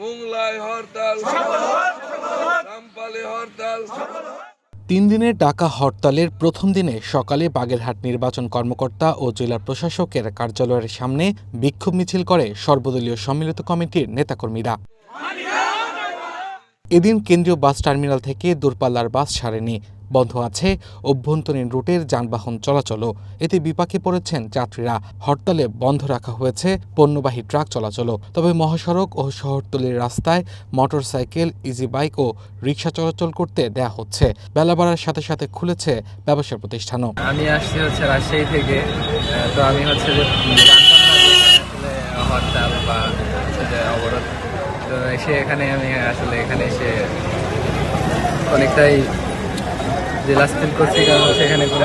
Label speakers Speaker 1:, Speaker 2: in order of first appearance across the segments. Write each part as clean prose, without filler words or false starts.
Speaker 1: মোংলায় হরতাল, রামপালে হরতাল।
Speaker 2: 3 দিনের ডাকা হরতালের প্রথম দিনে সকালে বাগেরহাট নির্বাচন কর্মকর্তা ও জেলা প্রশাসকের কার্যালয়ের সামনে বিক্ষোভ মিছিল করে সর্বদলীয় সম্মিলিত কমিটির নেতাকর্মীরা। এদিন কেন্দ্রীয় বাস টার্মিনাল থেকে দূরপাল্লার বাস ছাড়েনি, বন্ধ আছে অভ্যন্তরীণ রুটের যানবাহন চলাচলও। এতে বিপাকে পড়েছেন যাত্রীরা। হরতালে বন্ধ রাখা হয়েছে পণ্যবাহী ট্রাক চলাচলও। তবে মহাসড়ক ও শহরতলির রাস্তায় মোটরসাইকেল, ইজি বাইক ও রিকশা চলাচল করতে দেয়া হচ্ছে। বেলা বাড়ার সাথে সাথে খুলেছে ব্যবসা প্রতিষ্ঠানও।
Speaker 3: আমি আসছি রাজশাহী থেকে, তো আমি যে জানতাম না যে এখানে হরতাল বা অবরোধ, তো এখানে আমি এখানে এসে অনেকটাই জেলাস ফিল করছি, কারণ সেখানে কোনো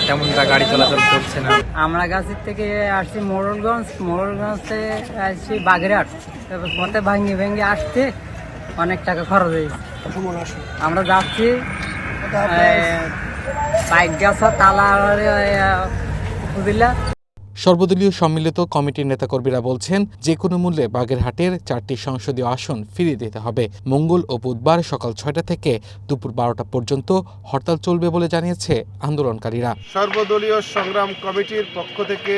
Speaker 3: তেমনটা গাড়ি চলাচল করছে না।
Speaker 4: আমরা গাছের থেকে আসছি মোড়লগঞ্জ থেকে আসছি বাগেরহাট, তারপর পথে ভেঙে আসতে অনেক টাকা খরচ হয়েছে। আমরা যাচ্ছি বাইকগাছা তালা উপজেলা।
Speaker 2: সর্বদলীয় সম্মিলিত কমিটির নেতাকর্মীরা বলছেন, যে কোনো মূল্যে বাগেরহাটের 4টি সংসদীয় আসন ফিরিয়ে দিতে হবে। মঙ্গল ও বুধবার সকাল 6টা থেকে দুপুর 12টা পর্যন্ত হরতাল চলবে বলে জানিয়েছে আন্দোলনকারীরা।
Speaker 5: সর্বদলীয় সংগ্রাম কমিটির পক্ষ থেকে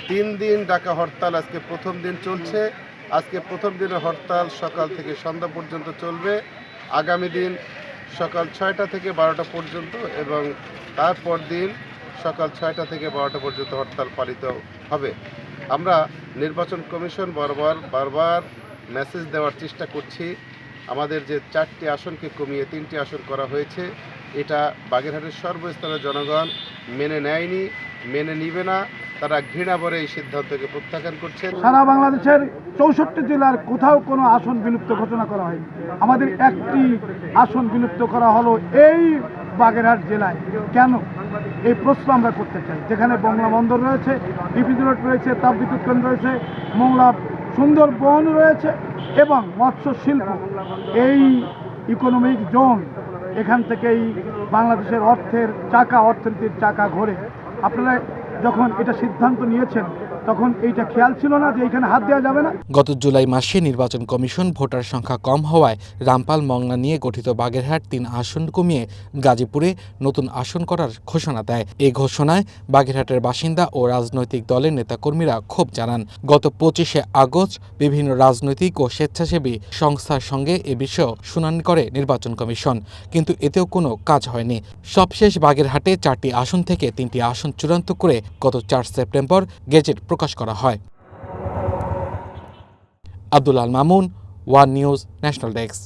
Speaker 5: 3 দিন ডাকা হরতাল আজকে প্রথম দিন চলছে। আজকে প্রথম দিনের হরতাল সকাল থেকে সন্ধ্যা পর্যন্ত চলবে। আগামী দিন সকাল 6টা থেকে 12টা পর্যন্ত এবং তারপর দিন সকাল 6টা থেকে 12টা পর্যন্ত হরতাল পালিত হবে। আমরা নির্বাচন কমিশন বারবার মেসেজ দেওয়ার চেষ্টা করছি, আমাদের যে 4টি আসনকে কমিয়ে 3টি আসন করা হয়েছে, এটা বাগেরহাটের সর্বস্তরের জনগণ মেনে নেয়নি, মেনে নিবে না। তারা ঘৃণা ভরে এই সিদ্ধান্তকে প্রত্যাখ্যান করছেন।
Speaker 6: সারা বাংলাদেশের 64 জেলার কোথাও কোনো আসন বিলুপ্ত ঘোষণা করা হয়নি। আমাদের একটি আসন বিলুপ্ত করা হলো এই বাগেরহাট জেলায়। কেন? এই প্রশ্ন আমরা করতে চাই। যেখানে বংলা বন্দর রয়েছে, ডিপিজি রোড রয়েছে, তাপবিদ্যুৎ কেন্দ্র রয়েছে, মোংলা সুন্দরবন রয়েছে এবং মৎস্য শিল্প, এই ইকোনমিক জোন, এখান থেকেই বাংলাদেশের অর্থনীতির চাকা ঘোরে। আপনারা যখন এটা সিদ্ধান্ত নিয়েছেন তখন এইটা খেয়াল ছিল না যে এখানে হাত দেওয়া যাবে না।
Speaker 2: গত জুলাই মাসে নির্বাচন কমিশন ভোটার সংখ্যা কম হওয়ায় রামপাল মংলা নিয়ে গঠিত বাগেরহাট 3 আসন কমিয়ে গাজীপুরে নতুন আসন করার ঘোষণা দেয়। এই ঘোষণায় বাগেরহাটের বাসিন্দা ও রাজনৈতিক দলের নেতাকর্মীরা ক্ষোভ জানান। গত 25শে আগস্ট বিভিন্ন রাজনৈতিক ও স্বেচ্ছাসেবী সংস্থার সঙ্গে এ বিষয়ে শুনানি করে নির্বাচন কমিশন, কিন্তু এতেও কোনো কাজ হয়নি। সবশেষ বাগেরহাটে 4টি আসন থেকে 3টি আসন চূড়ান্ত করে গত 4 সেপ্টেম্বর গেজেট প্রকাশ করা হয়। Abdul Al Mamun, one news, national desk.